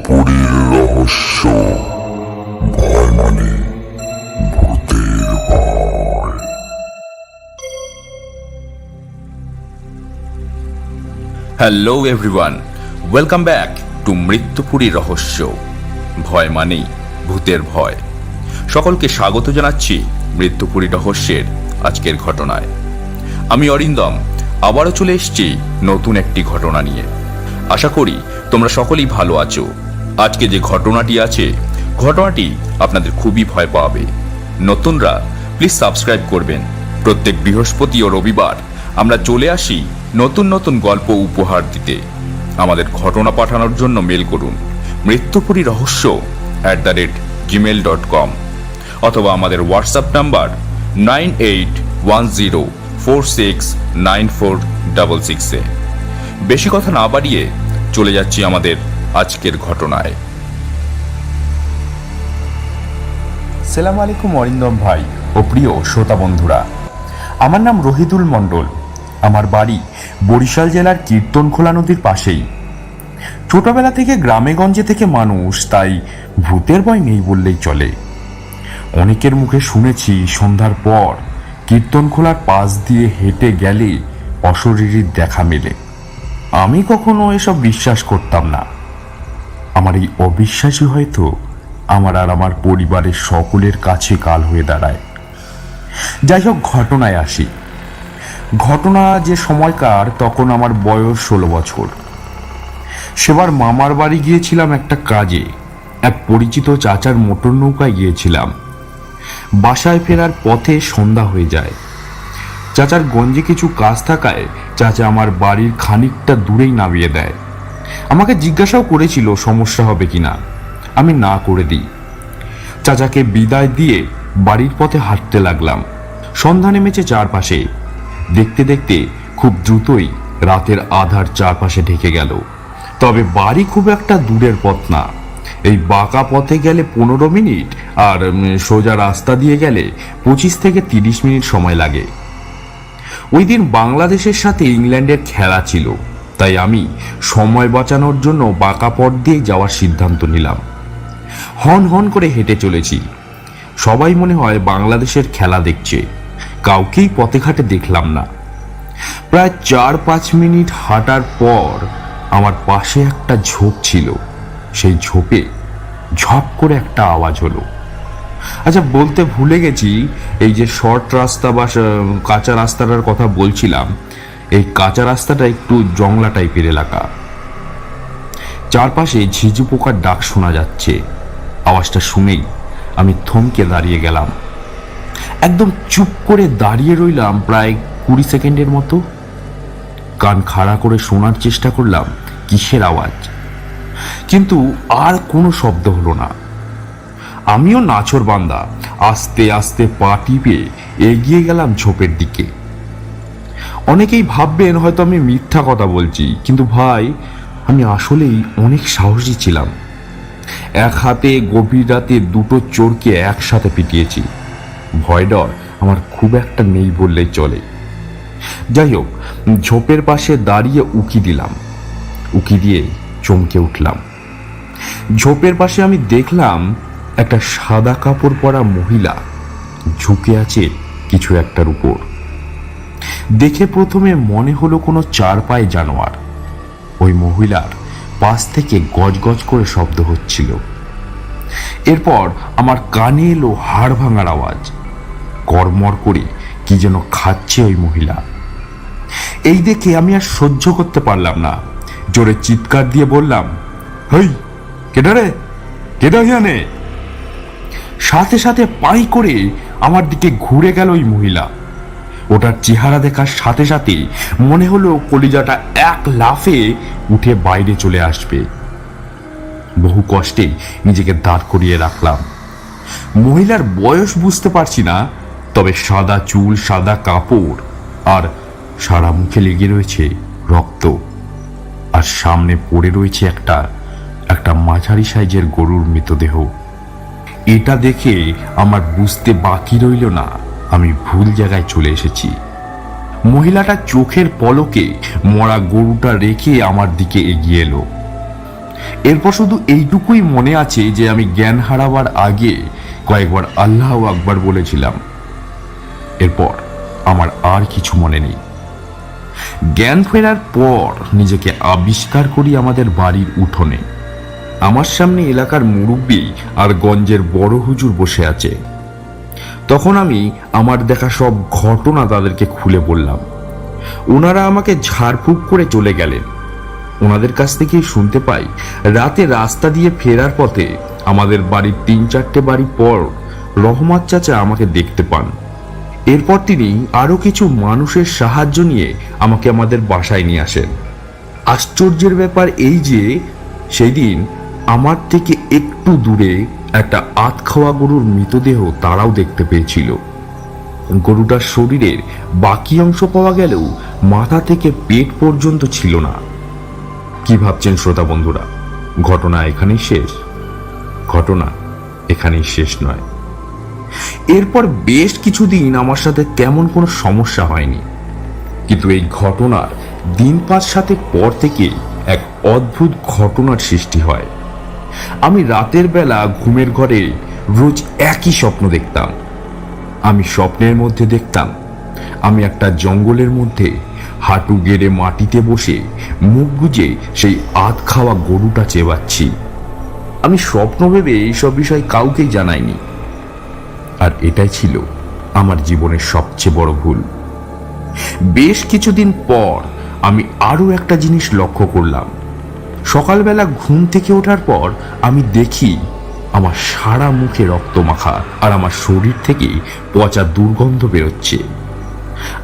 পুরীর রহস্য। ভয় মানে ভূতের ভয়। Hello everyone, welcome back to মৃত্যুপুরী রহস্য। ভয় মানেই ভূতের ভয়। সকলকে স্বাগত জানাচ্ছি মৃত্যুপুরী রহস্যের আজকের ঘটনায়। আমি অরিন্দম আবারও চলে এসেছি নতুন একটি ঘটনা নিয়ে। আশা করি তোমরা সকলেই ভালো আছো। আজকে যে ঘটনাটি আছে, ঘটনাটি আপনাদের খুবই ভয় পাবে। নতুনরা প্লিজ সাবস্ক্রাইব করবেন। প্রত্যেক বৃহস্পতি ও রবিবার আমরা চলে আসি নতুন নতুন গল্প উপহার দিতে। আমাদের ঘটনা পাঠানোর জন্য মেল করুন মৃত্যুপুরী রহস্য @gmail.com অথবা আমাদের হোয়াটসঅ্যাপ নাম্বার 9810469466 বেশি কথা না বাড়িয়ে চলে যাচ্ছি আমাদের আজকের ঘটনায়। সালাম আলাইকুম অরিন্দম ভাই ও প্রিয় শ্রোতা বন্ধুরা, আমার নাম রহিদুল মণ্ডল। আমার বাড়ি বরিশাল জেলার কীর্তনখোলা নদীর পাশেই। ছোটবেলা থেকে গ্রামেগঞ্জে থেকে মানুষ, তাই ভূতের ভয় নেই বললেই চলে। অনেকের মুখে শুনেছি সন্ধ্যার পর কীর্তনখোলার পাশ দিয়ে হেঁটে গেলে অশরীরীর দেখা মেলে। আমি কখনো এসব বিশ্বাস করতাম না। আমার এই অবিশ্বাসই হয়তো আমার আর আমার পরিবারের সকলের কাছে কাল হয়ে দাঁড়ায়। যাই হোক, ঘটনায় আসি। ঘটনা যে সময়কার, তখন আমার বয়স 16 বছর। সেবার মামার বাড়ি গিয়েছিলাম একটা কাজে। এক পরিচিত চাচার মোটর নৌকায় গিয়েছিলাম। বাসায় ফেরার পথে সন্ধ্যা হয়ে যায়। চাচার গঞ্জে কিছু কাজ থাকায় চাচা আমার বাড়ির খানিকটা দূরেই নামিয়ে দেয়। আমাকে জিজ্ঞাসাও করেছিল সমস্যা হবে কিনা। আমি না করে দিই। চাচাকে বিদায় দিয়ে বাড়ির পথে হাঁটতে লাগলাম। সন্ধ্যা নেমেছে চারপাশে। দেখতে দেখতে খুব দ্রুতই রাতের আধার চারপাশে ঢেকে গেল। তবে বাড়ি খুব একটা দূরের পথ না। এই বাঁকা পথে গেলে 15 মিনিট, আর সোজা রাস্তা দিয়ে গেলে 25 থেকে 30 মিনিট সময় লাগে। ওই দিন বাংলাদেশের সাথে ইংল্যান্ডের খেলা ছিল, তাই আমি সময় বাঁচানোর জন্য বাঁকা পথ দিয়ে যাওয়ার সিদ্ধান্ত নিলাম। হন হন করে হেঁটে চলেছি। সবাই মনে হয় বাংলাদেশের খেলা দেখছে। কাউকেই পথে ঘাটে দেখলাম না। প্রায় 4-5 মিনিট হাঁটার পর আমার পাশে একটা ঝোপ ছিল। সেই ঝোপে ঝপ করে একটা আওয়াজ হলো। আচ্ছা, বলতে ভুলে গেছি, এই যে শর্ট রাস্তা বা কাঁচা রাস্তাটার কথা বলছিলাম, এই কাঁচা রাস্তাটা একটু জংলা টাইপের এলাকা। চারপাশে ঝিঝি পোকার ডাক শোনা যাচ্ছে। আওয়াজটা শুনেই আমি থমকে দাঁড়িয়ে গেলাম। একদম চুপ করে দাঁড়িয়ে রইলাম প্রায় 20 সেকেন্ডের মতো। কান খাড়া করে শোনার চেষ্টা করলাম কিসের আওয়াজ, কিন্তু আর কোনো শব্দ হলো না। আমিও নাছোড় বান্দা আস্তে আস্তে পা টিপে এগিয়ে গেলাম ঝোপের দিকে। অনেকেই ভাববেন হয়তো আমি মিথ্যা কথা বলছি, কিন্তু ভাই, আমি আসলেই অনেক সাহসী ছিলাম। এক হাতে গভীর রাতে 2টো চোরকে একসাথে পিটিয়েছি। ভয় ডর আমার খুব একটা নেই বললেই চলে। যাই হোক, ঝোপের পাশে দাঁড়িয়ে উকি দিলাম। উকি দিয়ে চমকে উঠলাম। ঝোপের পাশে আমি দেখলাম একটা সাদা কাপড় পরা মহিলা ঝুঁকে আছে কিছু একটার উপর। দেখে প্রথমে মনে হলো কোনো 4 পায়ে জানোয়ার। ওই মহিলার পাশ থেকে গজগজ করে শব্দ হচ্ছিল। এরপর আমার কানে এলো হাড় ভাঙার আওয়াজ। কড়মড় করে কি যেন খাচ্ছে ওই মহিলা। এই দেখে আমি আর সহ্য করতে পারলাম না। জোরে চিৎকার দিয়ে বললাম, হেই, কেডা রে, কেডা হিয়ানে? সাথে সাথে পাই করে আমার দিকে ঘুরে গেল ওই মহিলা। ওটার চেহারা দেখার সাথে সাথে মনে হলো কলিজাটা এক লাফে উঠে বাইরে চলে আসবে। বহু কষ্টে নিজেকে দাঁড় করিয়ে রাখলাম। মহিলার বয়স বুঝতে পারছি না, তবে সাদা চুল, সাদা কাপড়, আর সারা মুখে লেগে রয়েছে রক্ত। আর সামনে পড়ে রয়েছে একটা মাঝারি সাইজের গরুর মৃতদেহ। এটা দেখে আমার বুঝতে বাকি রইল না আমি ভুল জায়গায় চলে এসেছি। মহিলাটা চোখের পলকে মরা গরুটা রেখে আমার দিকে এগিয়ে এলো। এরপর শুধু এইটুকুই মনে আছে যে আমি জ্ঞান হারাবার আগে কয়েকবার আল্লাহু আকবার বলেছিলাম। এরপর আমার আর কিছু মনে নেই। জ্ঞান ফেরার পর নিজেকে আবিষ্কার করি আমাদের বাড়ির উঠোনে। আমার সামনে এলাকার মুরব্বী আর গঞ্জের বড় হুজুর বসে আছে। তখন আমি আমার দেখা সব ঘটনা তাদেরকে খুলে বললাম। ওনারা আমাকে ঝাড়ফুঁক করে চলে গেলেন। ওনাদের কাছ থেকেই শুনতে পাই, রাতে রাস্তা দিয়ে ফেরার পথে আমাদের বাড়ির 3-4টে বাড়ি পর রহমত চাচা আমাকে দেখতে পান। এরপর তিনি আরো কিছু মানুষের সাহায্য নিয়ে আমাকে আমাদের বাসায় নিয়ে আসেন। আশ্চর্যের ব্যাপার এই যে সেই দিন আমার থেকে একটু দূরে একটা আধ খাওয়া গরুর মৃতদেহ তারাও দেখতে পেয়েছিল। গরুটার শরীরের বাকি অংশ পাওয়া গেলেও মাথা থেকে পেট পর্যন্ত ছিল না। কি ভাবছেন শ্রোতা বন্ধুরা? ঘটনা এখানেই শেষ? ঘটনা এখানেই শেষ নয়। এরপর বেশ কিছুদিন আমার সাথে তেমন কোনো সমস্যা হয়নি, কিন্তু এই ঘটনার দিন 5-7 পর থেকে এক অদ্ভুত ঘটনার সৃষ্টি হয়। আমি রাতের বেলা ঘুমের ঘরে রোজ একই স্বপ্ন দেখতাম। আমি স্বপ্নের মধ্যে দেখতাম আমি একটা জঙ্গলের মধ্যে হাঁটু গেড়ে মাটিতে বসে মুখ গুজে সেই আধ খাওয়া গরুটা চেবাচ্ছি। আমি স্বপ্ন ভেবে এইসব বিষয় কাউকেই জানাইনি, আর এটাই ছিল আমার জীবনের সবচেয়ে বড় ভুল। বেশ কিছুদিন পর আমি আরো একটা জিনিস লক্ষ্য করলাম। সকালবেলা ঘুম থেকে ওঠার পর আমি দেখি আমার সারা মুখে রক্ত মাখা আর আমার শরীর থেকে পচা দুর্গন্ধ বেরোচ্ছে।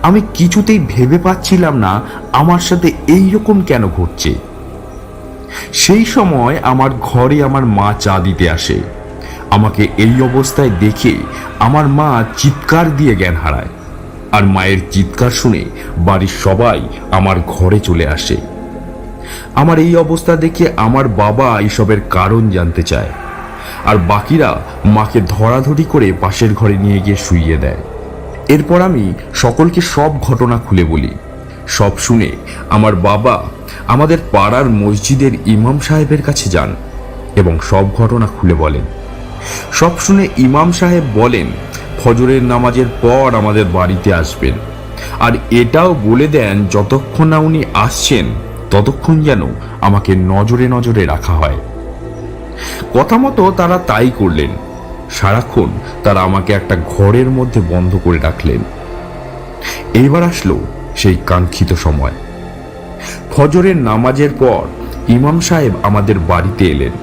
আমি কিছুতেই ভেবে পাচ্ছিলাম না আমার সাথে এই রকম কেন ঘটছে। সেই সময় আমার ঘরে আমার মা চা দিতে আসে। আমাকে এই অবস্থায় দেখে আমার মা চিৎকার দিয়ে জ্ঞান হারায়, আর মায়ের চিৎকার শুনে বাড়ির সবাই আমার ঘরে চলে আসে। আমার এই অবস্থা দেখে আমার বাবা এইসবের কারণ জানতে চায়, আর বাকিরা মাকে ধরাধরি করে পাশের ঘরে নিয়ে গিয়ে শুইয়ে দেয়। এরপর আমি সকলকে সব ঘটনা খুলে বলি। সব শুনে আমার বাবা আমাদের পাড়ার মসজিদের ইমাম সাহেবের কাছে যান এবং সব ঘটনা খুলে বলেন। সব শুনে ইমাম সাহেব বলেন ফজরের নামাজের পর আমাদের বাড়িতে আসবেন, আর এটাও বলে দেন যতক্ষণ না উনি আসছেন ততক্ষণ যেন আমাকে নজরে নজরে রাখা হয়। কথা মতো তারা তাই করলেন। সারাক্ষণ তারা আমাকে একটা ঘরের মধ্যে বন্ধ করে রাখলেন। এইবার আসলো সেই কাঙ্ক্ষিত সময়। ফজরের নামাজের পর ইমাম সাহেব আমাদের বাড়িতে এলেন।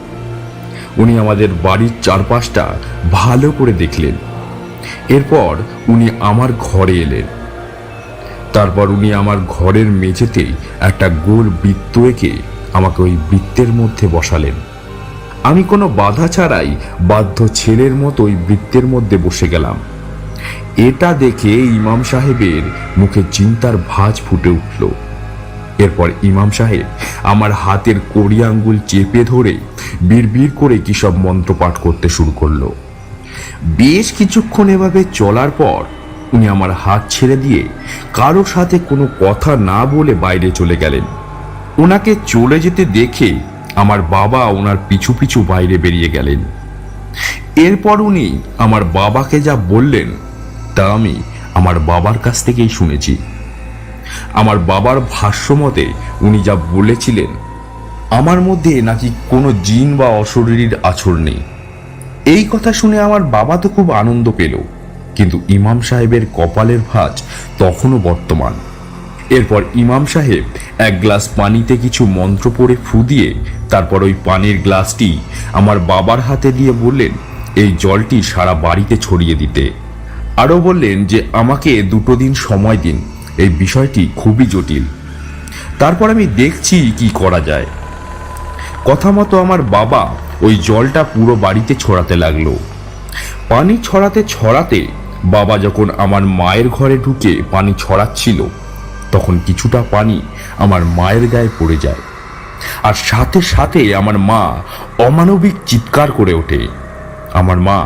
উনি আমাদের বাড়ির চারপাশটা ভালো করে দেখলেন। এরপর উনি আমার ঘরে এলেন। তারপর উনি আমার ঘরের মেঝেতে একটা গোল বৃত্ত এঁকে আমাকে ওই বৃত্তের মধ্যে বসালেন। আমি কোনো বাধা ছাড়াই বাধ্য ছেলের মতো ওই বৃত্তের মধ্যে বসে গেলাম। এটা দেখে ইমাম সাহেবের মুখে চিন্তার ভাঁজ ফুটে উঠল। এরপর ইমাম সাহেব আমার হাতের কড়ি আঙ্গুল চেপে ধরে বিড়বিড় করে কি সব মন্ত্রপাঠ করতে শুরু করলো। বেশ কিছুক্ষণ এভাবে চলার পর উনি আমার হাত ছেড়ে দিয়ে কারো সাথে কোনো কথা না বলে বাইরে চলে গেলেন। ওনাকে চলে যেতে দেখে আমার বাবা ওনার পিছু পিছু বাইরে বেরিয়ে গেলেন। এরপর উনি আমার বাবাকে যা বললেন তা আমি আমার বাবার কাছ থেকেই শুনেছি। আমার বাবার ভাষ্য মতে উনি যা বলেছিলেন, আমার মধ্যে নাকি কোনো জিন বা অশরীরীর আছর নেই। এই কথা শুনে আমার বাবা তো খুব আনন্দ পেল, কিন্তু ইমাম সাহেবের কপালের ভাঁজ তখনও বর্তমান। এরপর ইমাম সাহেব এক গ্লাস পানিতে কিছু মন্ত্র পড়ে ফু দিয়ে তারপর ওই পানির গ্লাসটি আমার বাবার হাতে দিয়ে বললেন এই জলটি সারা বাড়িতে ছড়িয়ে দিতে। আরও বললেন যে আমাকে 2 দিন সময় দিন, এই বিষয়টি খুবই জটিল, তারপর আমি দেখছি কি করা যায়। কথা মতো আমার বাবা ওই জলটা পুরো বাড়িতে ছড়াতে লাগলো। পানি ছড়াতে ছড়াতে বাবা যখন আমার মায়ের ঘরে ঢুকে পানি ছড়াচ্ছিল তখন কিছুটা পানি আমার মায়ের গায়ে পড়ে যায়, আর সাথে সাথে আমার মা অমানবিক চিৎকার করে ওঠে। আমার মা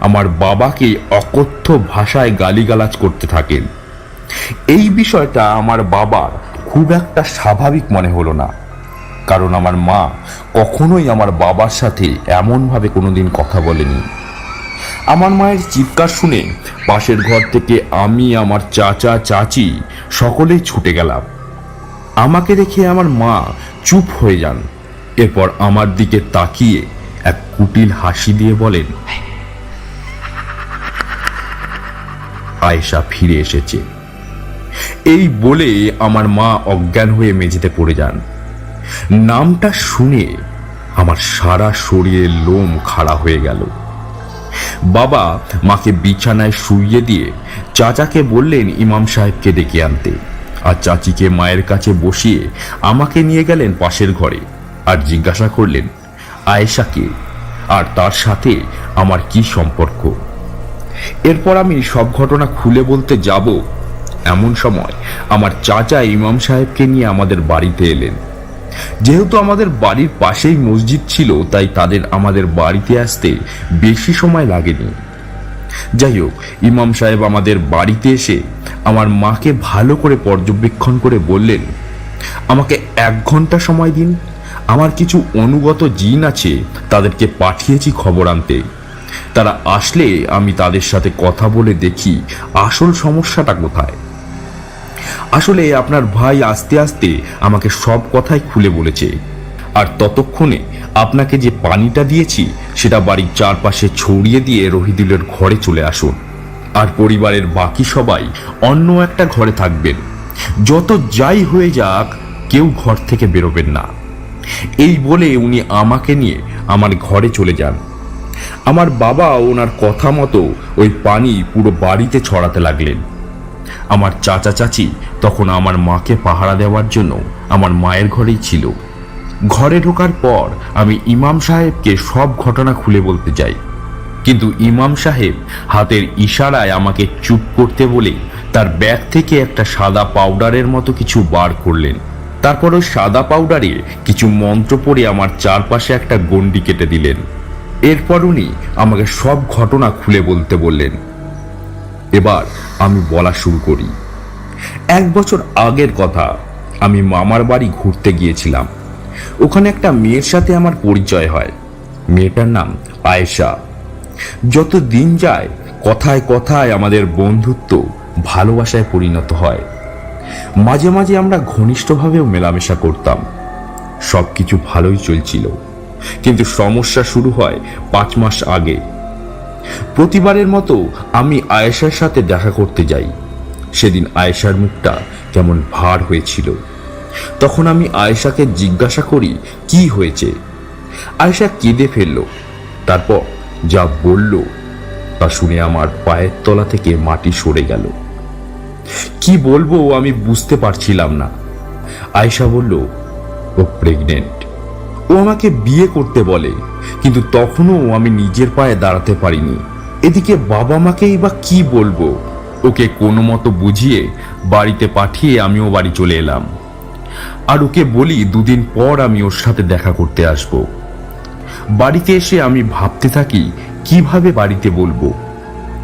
আমার বাবাকে অকথ্য ভাষায় গালিগালাজ করতে থাকেন। এই বিষয়টা আমার বাবার খুব একটা স্বাভাবিক মনে হলো না। কারণ আমার মা কখনোই আমার বাবার সাথে এমনভাবে কোনোদিন কথা বলেনি। আমার মায়ের চিৎকার শুনে পাশের ঘর থেকে আমি, আমার চাচা, চাচি সকলেই ছুটে গেলাম। আমাকে দেখে আমার মা চুপ হয়ে যান। এরপর আমার দিকে তাকিয়ে এক কুটিল হাসি দিয়ে বলেন, আয়েশা ফিরে এসেছে। এই বলে আমার মা অজ্ঞান হয়ে মেঝেতে পড়ে যান। নামটা শুনে আমার সারা শরীরের লোম খাড়া হয়ে গেল। বাবা মাকে বিছানায় শুইয়ে দিয়ে চাচাকে বললেন ইমাম সাহেবকে ডেকে আনতে, আর চাচিকে মায়ের কাছে বসিয়ে আমাকে নিয়ে গেলেন পাশের ঘরে আর জিজ্ঞাসা করলেন আয়েশাকে আর তার সাথে আমার কি সম্পর্ক। এরপর আমি সব ঘটনা খুলে বলতে যাব, এমন সময় আমার চাচা ইমাম সাহেবকে নিয়ে আমাদের বাড়িতে এলেন। যেহেতু আমাদের বাড়ির পাশেই মসজিদ ছিল, তাই তাদের আমাদের বাড়িতে আসতে বেশি সময় লাগেনি। যাই হোক, ইমাম সাহেব আমাদের বাড়িতে এসে আমার মাকে ভালো করে পর্যবেক্ষণ করে বললেন, আমাকে 1 ঘন্টা সময় দিন, আমার কিছু অনুগত জিন আছে, তাদেরকে পাঠিয়েছি খবর আনতে। তারা আসলে আমি তাদের সাথে কথা বলে দেখি আসল সমস্যাটা কোথায়। আসলে আপনার ভাই আস্তে আস্তে আমাকে সব কথাই খুলে বলেছে, আর ততক্ষণে আপনাকে যে পানিটা দিয়েছি সেটা বাড়ির চারপাশে ছড়িয়ে দিয়ে রহিদুলের ঘরে চলে আসুন, আর পরিবারের বাকি সবাই অন্য একটা ঘরে থাকবেন। যত যাই হয়ে যাক, কেউ ঘর থেকে বেরোবেন না। এই বলে উনি আমাকে নিয়ে আমার ঘরে চলে যান। আমার বাবা ওনার কথা মতো ওই পানি পুরো বাড়িতে ছড়াতে লাগলেন। আমার চাচা চাচি তখন আমার মাকে পাহারা দেওয়ার জন্য আমার মায়ের ঘরেই ছিল। ঘরে ঢোকার পর আমি ইমাম সাহেবকে সব ঘটনা খুলে বলতে যাই, কিন্তু ইমাম সাহেব হাতের ইশারায় আমাকে চুপ করতে বলে তার ব্যাগ থেকে একটা সাদা পাউডারের মতো কিছু বার করলেন। তারপর ওই সাদা পাউডারে কিছু মন্ত্র পড়ে আমার চারপাশে একটা গণ্ডি কেটে দিলেন। এরপর উনি আমাকে সব ঘটনা খুলে বলতে বললেন। এবার আমি বলা শুরু করি। 1 বছর আগের কথা, আমি মামার বাড়ি ঘুরতে গিয়েছিলাম। ওখানে একটা মেয়ের সাথে আমার পরিচয় হয়। মেয়েটার নাম আয়েশা। যত দিন যায় কথায় কথায় আমাদের বন্ধুত্ব ভালোবাসায় পরিণত হয়। মাঝে মাঝে আমরা ঘনিষ্ঠভাবেও মেলামেশা করতাম। সবকিছু ভালোই চলছিল, কিন্তু সমস্যা শুরু হয় 5 মাস আগে। প্রতিবারের মতো আমি আয়েশার সাথে দেখা করতে যাই। সেদিন আয়েশার মুখটা কেমন ভার হয়েছিল। তখন আমি আয়েশাকে জিজ্ঞাসা করি কি হয়েছে। আয়েশা কেঁদে ফেলল। তারপর যা বলল তা শুনে আমার পায়ের তলা থেকে মাটি সরে গেল। কি বলবো আমি বুঝতে পারছিলাম না। আয়েশা বলল ও প্রেগনেন্ট। ও আমাকে বিয়ে করতে বলে, কিন্তু তখনও আমি নিজের পায়ে দাঁড়াতে পারিনি। এদিকে বাবা মাকেই বা কি বলবো। ওকে কোনো মতো বুঝিয়ে বাড়িতে পাঠিয়ে আমিও বাড়ি চলে এলাম। আর ওকে বলি 2 দিন পর আমি ওর সাথে দেখা করতে আসব। বাড়িতে এসে আমি ভাবতে থাকি কিভাবে বাড়িতে বলবো।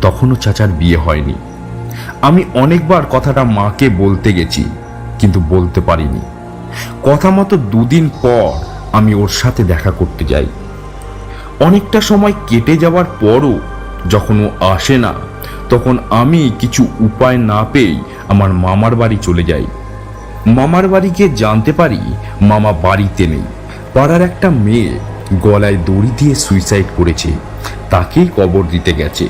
তখনও চাচার বিয়ে হয়নি। আমি অনেকবার কথাটা মাকে বলতে গেছি, কিন্তু বলতে পারিনি। কথা মতো 2 দিন পর আমি ওর সাথে দেখা করতে যাই। অনেকটা সময় কেটে যাওয়ার পরও যখন ও আসে না, তখন আমি কিছু উপায় না পেয়ে আমার মামার বাড়ি চলে যাই। মামার বাড়ি গিয়ে জানতে পারি মামা বাড়িতে নেই। পাড়ার একটা মেয়ে গলায় দড়ি দিয়ে সুইসাইড করেছে, তাকেই কবর দিতে গেছে।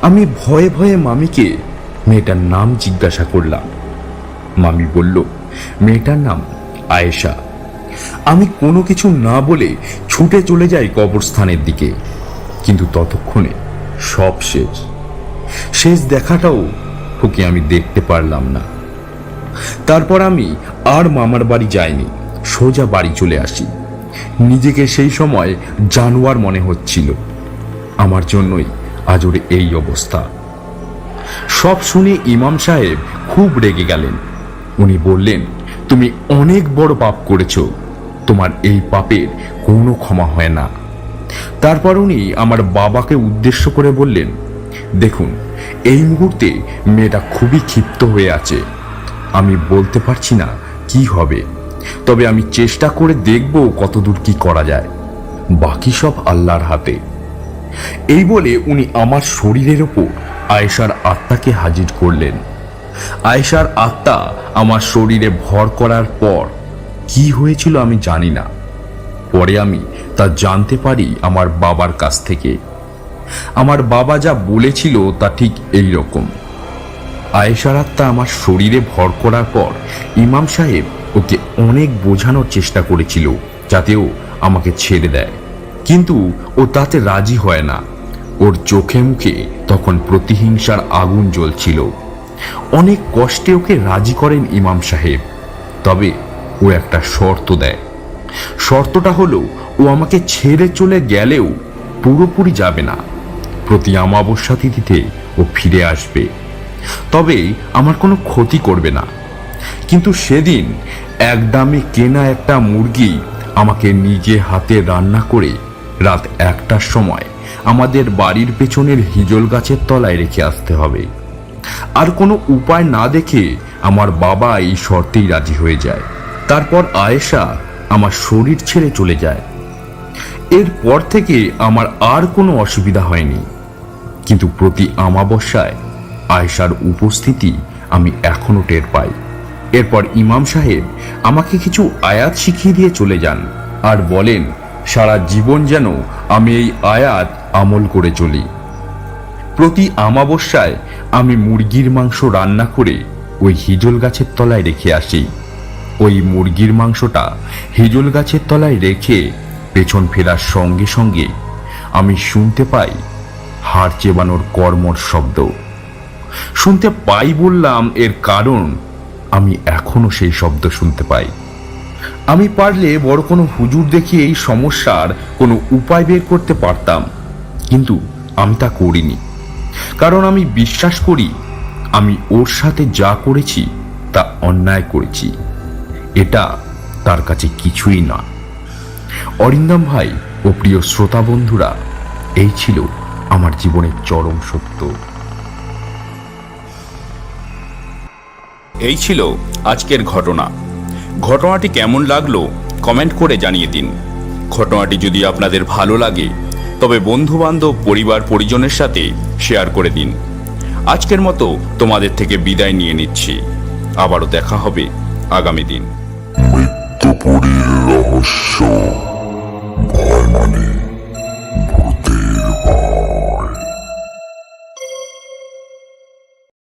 আমি ভয়ে ভয়ে মামিকে মেয়েটার নাম জিজ্ঞাসা করলাম। মামি বলল মেয়েটার নাম আয়েশা। আমি কোনো কিছু না বলে ছুটে চলে যাই কবরস্থানের দিকে, কিন্তু ততক্ষণে সব শেষ দেখাটাও ওকে আমি দেখতে পারলাম না। তারপর আমি আর মামার বাড়ি যাইনি, সোজা বাড়ি চলে আসি। নিজেকে সেই সময় জানোয়ার মনে হচ্ছিল। আমার জন্যই আজ ওর এই অবস্থা। সব শুনে ইমাম সাহেব খুব রেগে গেলেন। উনি বললেন, তুমি অনেক বড় পাপ করেছো, তোমার এই পাপের কোনো ক্ষমা হয় না। তারপর উনি আমার বাবাকে উদ্দেশ্য করে বললেন, দেখুন এই মুহূর্তে মেয়েটা খুবই ক্ষিপ্ত হয়ে আছে। আমি বলতে পারছি না কি হবে, তবে আমি চেষ্টা করে দেখব কতদূর কি করা যায়, বাকি সব আল্লাহর হাতে। এই বলে উনি আমার শরীরের ওপর আয়েশার আত্মাকে হাজির করলেন। আয়েশার আত্মা আমার শরীরে ভর করার পর কি হয়েছিল আমি জানি না। পরে আমি তা জানতে পারি আমার বাবার কাছ থেকে। আমার বাবা যা বলেছিল তা ঠিক এই রকম। আয়েশার আত্মা আমার শরীরে ভর করার পর ইমাম সাহেব ওকে অনেক বোঝানোর চেষ্টা করেছিল যাতে ও আমাকে ছেড়ে দেয়, কিন্তু ও তাতে রাজি হয় না। ওর চোখে মুখে তখন প্রতিহিংসার আগুন জ্বলছিল। অনেক কষ্টে ওকে রাজি করেন ইমাম সাহেব, তবে ও একটা শর্ত দেয়। শর্তটা হলো ও আমাকে ছেড়ে চলে গেলেও পুরোপুরি যাবে না, প্রতি অমাবস্যা তিথিতে ও ফিরে আসবে, তবে আমার কোনো ক্ষতি করবে না। কিন্তু সেদিন এক দামে কেনা একটা মুরগি আমাকে নিজে হাতে রান্না করে রাত 1টার সময় আমাদের বাড়ির পেছনের হিজল গাছের তলায় রেখে আসতে হবে। আর কোনো উপায় না দেখে আমার বাবা এই শর্তেই রাজি হয়ে যায়। তারপর আয়েশা আমার শরীর ছেড়ে চলে যায়। এরপর থেকে আমার আর কোনো অসুবিধা হয়নি, কিন্তু প্রতি অমাবস্যায় আয়েশার উপস্থিতি আমি এখনো টের পাই। এরপর ইমাম সাহেব আমাকে কিছু আয়াত শিখিয়ে দিয়ে চলে যান আর বলেন সারা জীবন যেন আমি এই আয়াত আমল করে চলি। প্রতি অমাবস্যায় আমি মুরগির মাংস রান্না করে ওই হিজল গাছের তলায় রেখে আসি। ওই মুরগির মাংসটা হিজল গাছের তলায় রেখে পেছন ফেরার সঙ্গে সঙ্গে আমি শুনতে পাই হাড় চেবানোর কর্মর শব্দ। শুনতে পাই বললাম, এর কারণ আমি এখনো সেই শব্দ শুনতে পাই। আমি পারলে বড় কোনো হুজুর দেখিয়ে এই সমস্যার কোনো উপায় বের করতে পারতাম, কিন্তু আমি তা করিনি, কারণ আমি বিশ্বাস করি আমি ওর সাথে যা করেছি তা অন্যায় করেছি। এটা তার কাছে কিছুই না। অরিন্দম ভাই ও প্রিয় শ্রোতা বন্ধুরা, এই ছিল আমার জীবনের চরম সত্য। এই ছিল আজকের ঘটনা। ঘটনাটি কেমন লাগলো কমেন্ট করে জানিয়ে দিন। ঘটনাটি যদি আপনাদের ভালো লাগে তবে বন্ধু বান্ধব পরিবার পরিজনের সাথে শেয়ার করে দিন। আজকের মতো তোমাদের থেকে বিদায় নিয়ে নিচ্ছি। আবারও দেখা হবে আগামী দিন। মৃত্যুপুরীর রহস্য, ভয় মানে